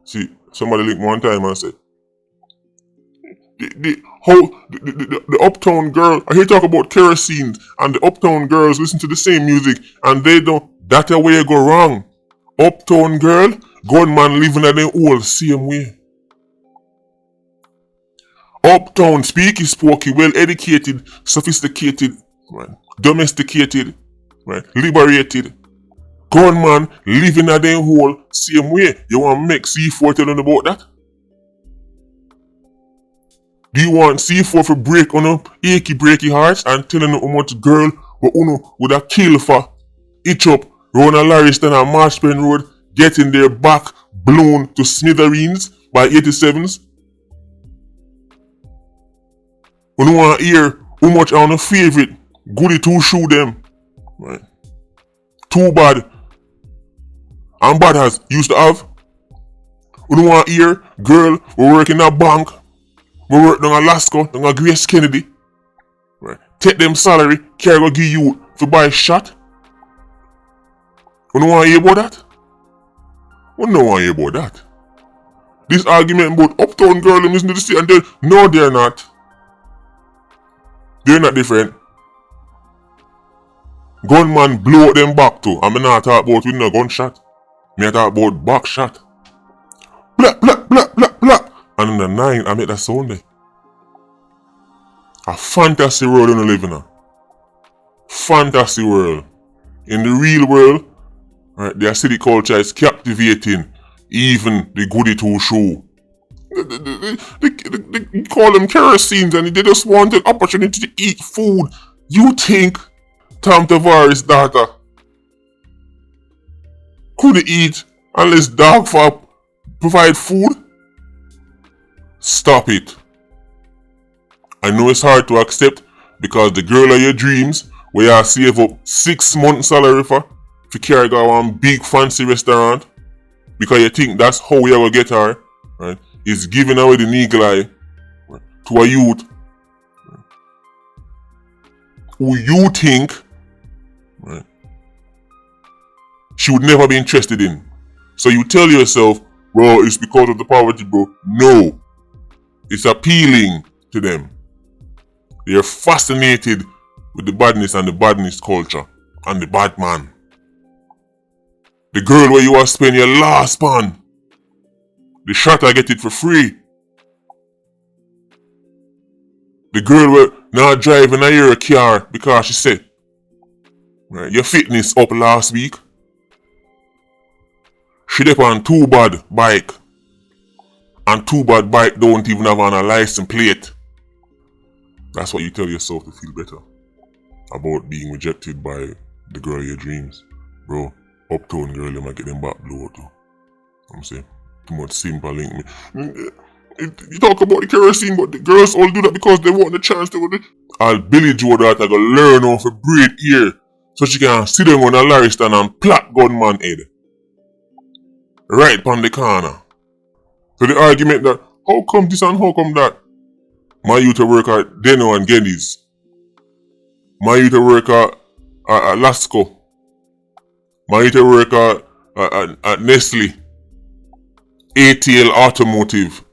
See, somebody linked one time and said, the Uptown girl, I hear talk about Kerosene, and the Uptown girls listen to the same music, and they don't, that's the way you go wrong. Uptown girl, gunman living at them all same way. Uptown, speaky, spokey, well educated, sophisticated, right, domesticated, right, liberated. Gunman living at them whole same way. You want to make C4 tell them about that? Do you want C4 to break on up achy breaky hearts and telling them how much girl but uno would have killed for itch up round a Larriston and Marshpen Road, getting their back blown to smithereens by 87s? We want to hear how much on a favorite goody two shoe them, right? Too bad and bad as used to have. We want to hear girl we work in a bank, we work down Alaska, down a Grace Kennedy, right? Take them salary, carry go give you to buy a shot. We don't want to hear about that. We don't want to hear about that. This argument about Uptown girl them isn't the same, and no, they're not. They're not different. Gunman blow out them back too. I'm not talking about with no gunshot. Me talk about back shot. Black, black, black, black, black. And in the 9, I make that sound there. A fantasy world in live in. Fantasy world. In the real world, right, their city culture is captivating even the goody two shoe. They call them kerosenes and they just want an opportunity to eat food. You think Tom Tavares' daughter could eat unless dog for provide food? Stop it. I know it's hard to accept because the girl of your dreams where you save up 6 months salary for carry go one big fancy restaurant because you think that's how you will get her, right? Is giving away the eagle eye, right, to a youth who you think, right, she would never be interested in. So you tell yourself, bro, it's because of the poverty, bro. No. It's appealing to them. They're fascinated with the badness and the badness culture and the bad man. The girl where you are spend your last pan, the shot I get it for free. The girl where not driving a year car because she said, right, your fitness up last week. She dep on too bad bike. And too bad bike don't even have on a license plate. That's what you tell yourself to feel better about being rejected by the girl of your dreams. Bro, Uptown girl, you might get them back blow too. I'm saying, too much simple link me. You talk about the kerosene, but the girls all do that because they want the chance to. I'll Billy Joe that I go learn how to braid ear so she can sit down on a Larriston and plot gunman head. Right on the corner. So the argument that, how come this and how come that? My youth work at Deno and Geddes. My youth work at Lasco. My youth work at Nestle. ATL Automotive.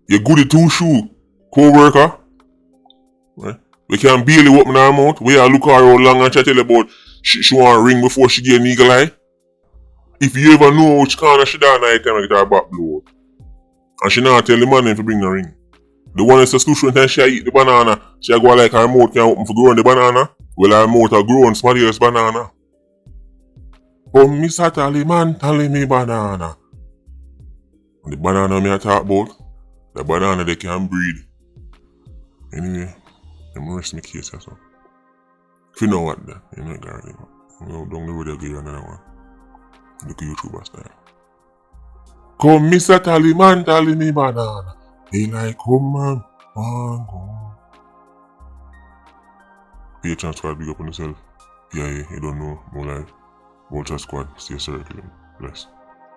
You goody two shoe co-worker. Right? We can barely open her mouth. We are look her how long and try to tell her about she want to ring before she get an eagle eye. If you ever know which corner she down night time, I get her back blow out. And she not tell the man if you bring the ring. The one is a student and she eat the banana. She go like her mouth can open for growing the banana. Well, her mouth are growing somebody else's banana. But Mr. Tally man telling me banana. And the banana me I talk about, the banana they can breed. Anyway, I'm rest my case or so. If you know what that, you know Gary. Don't go with the give another one. Look at YouTuber style. Come Mr. Tally man telling me banana. He like, come man, go. Patreon squad, big up on yourself. Yeah, you don't know, more life. Vulture squad, stay circling. Bless.